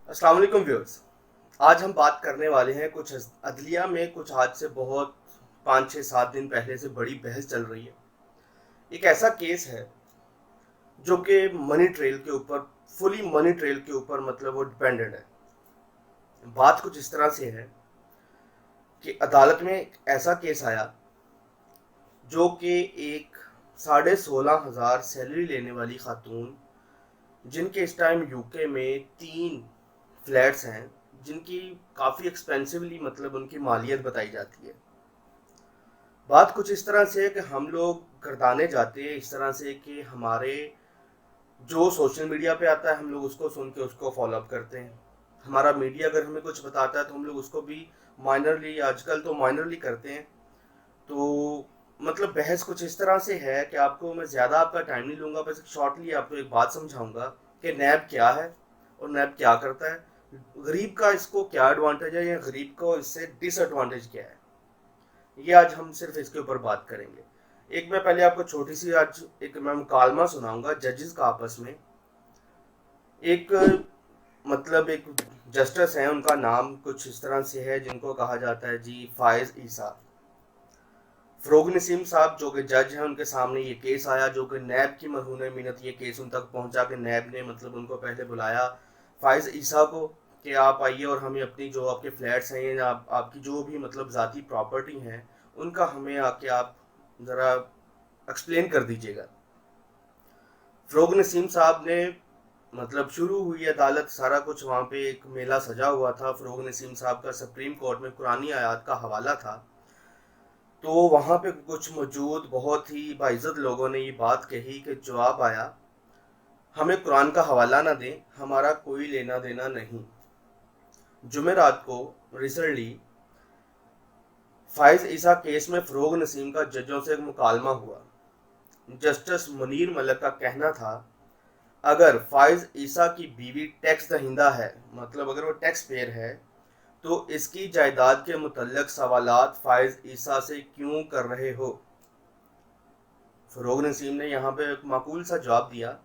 अस्सलाम वालेकुम व्यूअर्स। आज हम बात करने वाले हैं कुछ अदलिया में कुछ आज से बहुत 5 6 7 दिन पहले से बड़ी बहस चल रही है। एक ऐसा केस है जो कि मनी ट्रेल के ऊपर, फुली मनी ट्रेल के ऊपर मतलब वो डिपेंडेंट है। बात कुछ इस तरह से है कि अदालत में एक ऐसा केस आया जो कि एक 16,500 सैलरी लेने वाली खातून, जिनके इस टाइम यूके में 3 फ्लैट्स हैं, जिनकी काफ़ी एक्सपेंसिवली मतलब उनकी मालियत बताई जाती है। बात कुछ इस तरह से है कि हम लोग गर्दाने जाते हैं इस तरह से कि हमारे जो सोशल मीडिया पे आता है हम लोग उसको सुन के उसको फॉलो अप करते हैं। हमारा मीडिया अगर हमें कुछ बताता है तो हम लोग उसको भी माइनरली, आजकल तो माइनरली करते हैं। तो मतलब बहस कुछ इस तरह से है कि आपको मैं ज़्यादा आपका टाइम नहीं लूँगा, बस शॉर्टली आपको एक बात समझाऊंगा कि नैब क्या है और नैब क्या करता है, गरीब का इसको क्या एडवांटेज है या गरीब को इससे डिसएडवांटेज क्या है। ये आज हम सिर्फ इसके ऊपर बात करेंगे। एक मैं पहले आपको छोटी सी आज एक मैं मुकालमा सुनाऊंगा जजेस का आपस में। एक मतलब एक जस्टिस है, उनका नाम कुछ इस तरह से है जिनको कहा जाता है जी फायज ईसा। फरोग नसीम साहब जो कि जज हैं, उनके सामने ये केस आया जो कि नैब की मरहून मिन्नत ये केस उन तक पहुंचा कि नैब ने मतलब उनको पहले बुलाया फायज ईसा को कि आप आइए और हमें अपनी जो आपके फ्लैट्स हैं या आपकी जो भी मतलब ज़ाती प्रॉपर्टी हैं उनका हमें आके आप ज़रा एक्सप्लेन कर दीजिएगा। फरोग नसीम साहब ने मतलब शुरू हुई अदालत, सारा कुछ वहाँ पे एक मेला सजा हुआ था। फरोग नसीम साहब का सुप्रीम कोर्ट में कुरानी आयात का हवाला था। तो वहाँ पे कुछ मौजूद बहुत ही बाइज्जत लोगों ने ये बात कही कि जवाब आया, हमें कुरान का हवाला ना दें, हमारा कोई लेना देना नहीं। जुमेरात को रिसेंटली फायज ईसा केस में फरोग नसीम का जजों से एक मुकालमा हुआ। जस्टिस मुनीर मलिक का कहना था अगर फायज ईसा की बीवी टैक्स दहिंदा है, मतलब अगर वो टैक्स पेयर है, तो इसकी जायदाद के मुतल्लक सवालात फायज ईसा से क्यों कर रहे हो। फरोग नसीम ने यहाँ पे एक माकूल सा जवाब दिया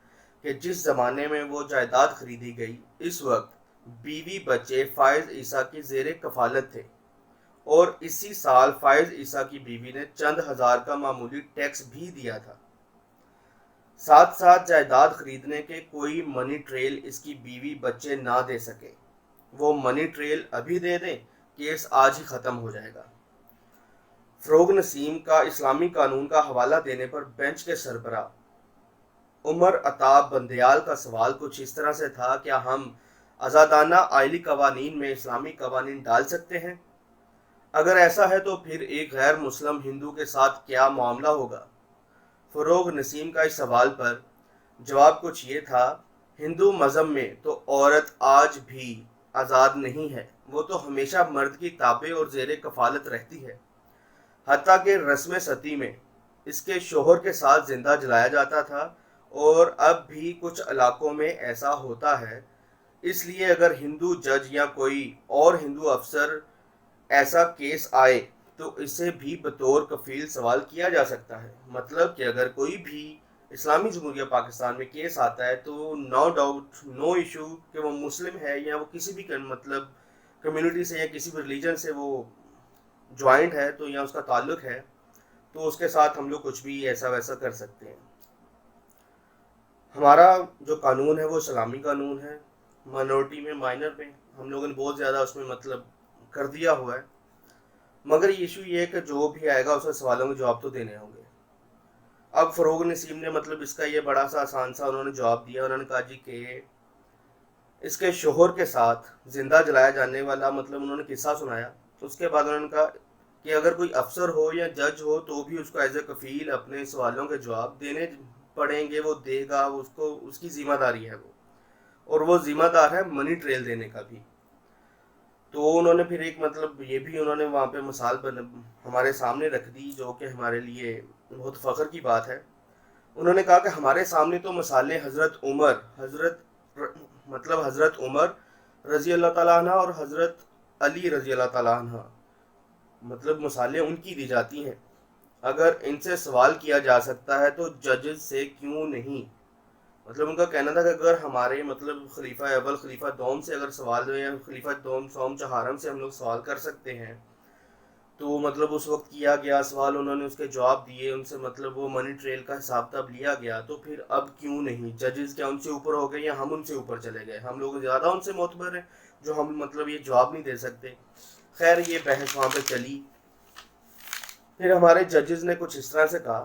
कि जिस ज़माने में वो जायदाद खरीदी गई इस वक्त बीवी बच्चे फायज ईसा की जेर कफालत थे और इसी साल फायज ईसा की बीवी ने चंद हजार का मामूली टैक्स भी दिया था। साथ साथ जायदाद खरीदने के कोई मनी ट्रेल इसकी बीवी बच्चे ना दे सके। वो मनी ट्रेल अभी दे दें, केस आज ही ख़त्म हो जाएगा। फरोग नसीम का इस्लामी कानून का हवाला देने पर बेंच के सरबरा उमर अताब बंदयाल का सवाल कुछ इस तरह से था, क्या हम आज़ादाना आइली कवानीन में इस्लामी कवानीन डाल सकते हैं? अगर ऐसा है तो फिर एक गैर मुस्लिम हिंदू के साथ क्या मामला होगा? फरोग नसीम का इस सवाल पर जवाब कुछ ये था, हिंदू मज़हब में तो औरत आज भी आज़ाद नहीं है, वो तो हमेशा मर्द की ताबे और जेर कफालत रहती है। हत्ता के रस्म सती में इसके शोहर के साथ जिंदा जलाया जाता था और अब भी कुछ इलाकों में ऐसा होता है। इसलिए अगर हिंदू जज या कोई और हिंदू अफसर ऐसा केस आए तो इसे भी बतौर कफील सवाल किया जा सकता है। मतलब कि अगर कोई भी इस्लामी जमहूरिया पाकिस्तान में केस आता है तो नो डाउट, नो इशू कि वो मुस्लिम है या वो किसी भी मतलब कम्युनिटी से या किसी भी रिलीजन से वो ज्वाइंट है तो या उसका ताल्लुक है, तो उसके साथ हम लोग कुछ भी ऐसा वैसा कर सकते हैं। हमारा जो कानून है वो इस्लामी कानून है। माइनॉरिटी में, माइनर में हम लोगों ने बहुत ज़्यादा उसमें मतलब कर दिया हुआ है। मगर इशू ये है कि जो भी आएगा उसके सवालों के जवाब तो देने होंगे। अब फरोग नसीम ने मतलब इसका ये बड़ा सा आसान सा उन्होंने जवाब दिया। उन्होंने कहा जी कि इसके शोहर के साथ जिंदा जलाया जाने वाला मतलब उन्होंने किस्सा सुनाया। उसके बाद उन्होंने कहा कि अगर कोई अफसर हो या जज हो तो भी उसको एज ए कफील अपने सवालों के जवाब देने पड़ेंगे, वो देगा, उसको उसकी जिम्मेदारी है वो, और वो जिम्मेदार है मनी ट्रेल देने का भी। तो उन्होंने फिर एक मतलब ये भी उन्होंने वहाँ पे मिसाल हमारे सामने रख दी जो कि हमारे लिए बहुत फ़ख्र की बात है। उन्होंने कहा कि हमारे सामने तो मिसालें हज़रत उमर रज़ी अल्लाह ताला अन्हा और हज़रत अली रज़ी अल्लाह ताला अन्हा, मतलब मिसालें उनकी दी जाती हैं। अगर इनसे सवाल किया जा सकता है तो जजेस से क्यों नहीं? مطلب ان کا کہنا تھا کہ اگر ہمارے مطلب خلیفہ اول خلیفہ دوم سے اگر سوال یا خلیفہ دوم سوم چہارم سے ہم لوگ سوال کر سکتے ہیں تو مطلب اس وقت کیا گیا سوال، انہوں نے اس کے جواب دیے، ان سے مطلب وہ منی ٹریل کا حساب تب لیا گیا، تو پھر اب کیوں نہیں ججز کیا ان سے اوپر ہو گئے یا ہم ان سے اوپر چلے گئے؟ ہم لوگ زیادہ ان سے معتبر ہیں جو ہم مطلب یہ جواب نہیں دے سکتے؟ خیر یہ بحث وہاں پہ چلی. پھر ہمارے ججز نے کچھ اس طرح سے کہا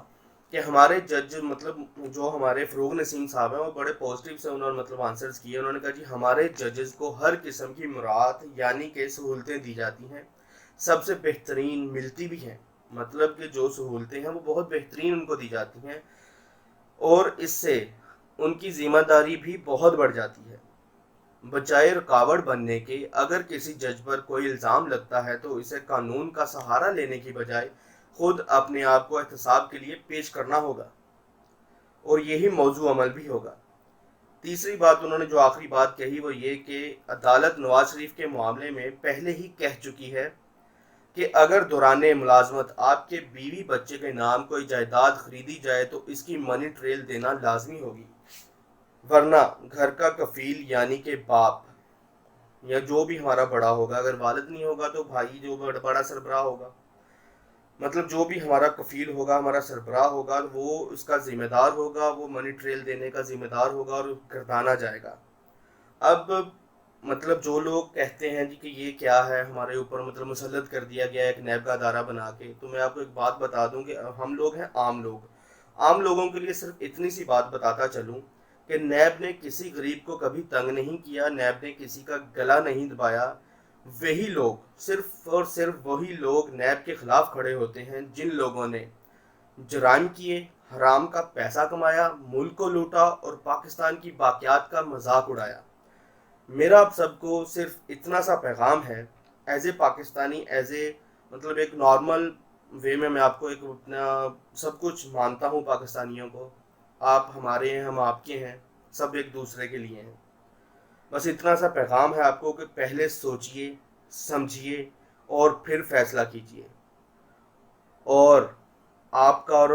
کہ ہمارے جج مطلب جو ہمارے فروغ نسیم صاحب ہیں وہ بڑے پازیٹیو سے انہوں نے مطلب آنسرز کیے. انہوں نے کہا جی ہمارے ججز کو ہر قسم کی مراعات یعنی کہ سہولتیں دی جاتی ہیں، سب سے بہترین ملتی بھی ہیں، مطلب کہ جو سہولتیں ہیں وہ بہت بہترین ان کو دی جاتی ہیں، اور اس سے ان کی ذمہ داری بھی بہت بڑھ جاتی ہے. بجائے رکاوٹ بننے کے اگر کسی جج پر کوئی الزام لگتا ہے تو اسے قانون کا سہارا لینے کی بجائے خود اپنے آپ کو احتساب کے لیے پیش کرنا ہوگا، اور یہی موضوع عمل بھی ہوگا. تیسری بات انہوں نے جو آخری بات کہی وہ یہ کہ عدالت نواز شریف کے معاملے میں پہلے ہی کہہ چکی ہے کہ اگر دوران ملازمت آپ کے بیوی بچے کے نام کوئی جائیداد خریدی جائے تو اس کی منی ٹریل دینا لازمی ہوگی، ورنہ گھر کا کفیل یعنی کہ باپ یا جو بھی ہمارا بڑا ہوگا، اگر والد نہیں ہوگا تو بھائی جو بڑا سربراہ ہوگا، مطلب جو بھی ہمارا کفیل ہوگا، ہمارا سربراہ ہوگا، وہ اس کا ذمہ دار ہوگا، وہ منی ٹریل دینے کا ذمہ دار ہوگا اور گردانا جائے گا. اب مطلب جو لوگ کہتے ہیں جی کہ یہ کیا ہے ہمارے اوپر مطلب مسلط کر دیا گیا ایک نیب کا ادارہ بنا کے، تو میں آپ کو ایک بات بتا دوں کہ ہم لوگ ہیں عام لوگ. عام لوگوں کے لیے صرف اتنی سی بات بتاتا چلوں کہ نیب نے کسی غریب کو کبھی تنگ نہیں کیا، نیب نے کسی کا گلا نہیں دبایا. وہی لوگ، صرف اور صرف وہی لوگ نیب کے خلاف کھڑے ہوتے ہیں جن لوگوں نے جرائم کیے، حرام کا پیسہ کمایا، ملک کو لوٹا اور پاکستان کی باقیات کا مذاق اڑایا. میرا آپ سب کو صرف اتنا سا پیغام ہے، as a Pakistani, as a مطلب ایک نارمل وے میں آپ کو ایک اپنا سب کچھ مانتا ہوں پاکستانیوں کو، آپ ہمارے ہیں، ہم آپ کے ہیں، سب ایک دوسرے کے لیے ہیں. بس اتنا سا پیغام ہے آپ کو کہ پہلے سوچئے، سمجھیے اور پھر فیصلہ کیجیے. اور آپ کا اور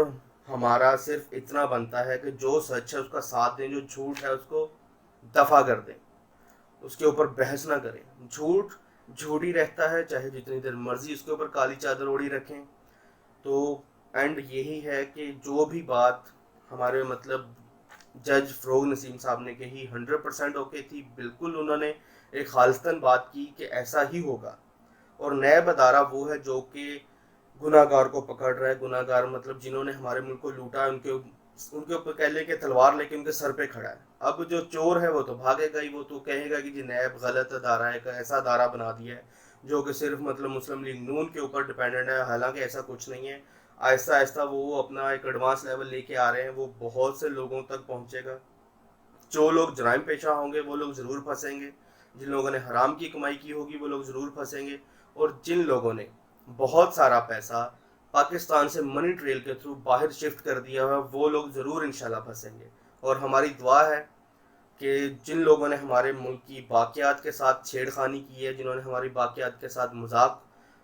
ہمارا صرف اتنا بنتا ہے کہ جو سچ ہے اس کا ساتھ دیں، جو جھوٹ ہے اس کو دفع کر دیں، اس کے اوپر بحث نہ کریں. جھوٹ جھوٹ ہی رہتا ہے، چاہے جتنی دیر مرضی اس کے اوپر کالی چادر اوڑھی رکھیں. تو اینڈ یہی ہے کہ جو بھی بات ہمارے مطلب جج فروغ نسیم صاحب نے کہی 100% اوکے تھی، بالکل انہوں نے ایک خالصتاً بات کی کہ ایسا ہی ہوگا. اور نیب ادارہ وہ ہے جو کہ گناہ گار کو پکڑ رہا ہے. گناہ گار مطلب جنہوں نے ہمارے ملک کو لوٹا ہے، ان کے اوپر کہہ لے کہ تلوار لے کے ان کے سر پہ کھڑا ہے. اب جو چور ہے وہ تو بھاگے گا ہی، وہ تو کہے گا کہ جی نیب غلط ادارہ ہے، ایسا ادارہ بنا دیا ہے جو کہ صرف مطلب مسلم لیگ نون کے اوپر ڈیپینڈنٹ ہے. حالانکہ ایسا کچھ نہیں ہے. آہستہ آہستہ وہ اپنا ایک ایڈوانس لیول لے کے آ رہے ہیں، وہ بہت سے لوگوں تک پہنچے گا. جو لوگ جرائم پیشہ ہوں گے وہ لوگ ضرور پھنسیں گے، جن لوگوں نے حرام کی کمائی کی ہوگی وہ لوگ ضرور پھنسیں گے، اور جن لوگوں نے بہت سارا پیسہ پاکستان سے منی ٹریل کے تھرو باہر شفٹ کر دیا ہے وہ لوگ ضرور انشاءاللہ پھنسیں گے. اور ہماری دعا ہے کہ جن لوگوں نے ہمارے ملک کی باقیات کے ساتھ چھیڑ خانی کی ہے، جنہوں نے ہماری باقیات کے ساتھ مذاق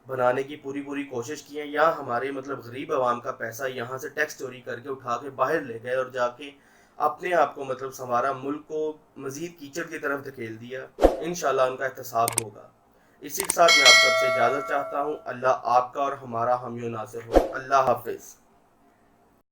بنانے کی پوری کوشش کی ہے، یا ہمارے مطلب غریب عوام کا پیسہ یہاں سے ٹیکس چوری کر کے اٹھا کے باہر لے گئے اور جا کے اپنے آپ کو مطلب ہمارا ملک کو مزید کیچڑ کی طرف دھکیل دیا، انشاءاللہ ان کا احتساب ہوگا. اسی کے ساتھ میں آپ سب سے اجازت چاہتا ہوں. اللہ آپ کا اور ہمارا حامی و ناصر ہو. اللہ حافظ.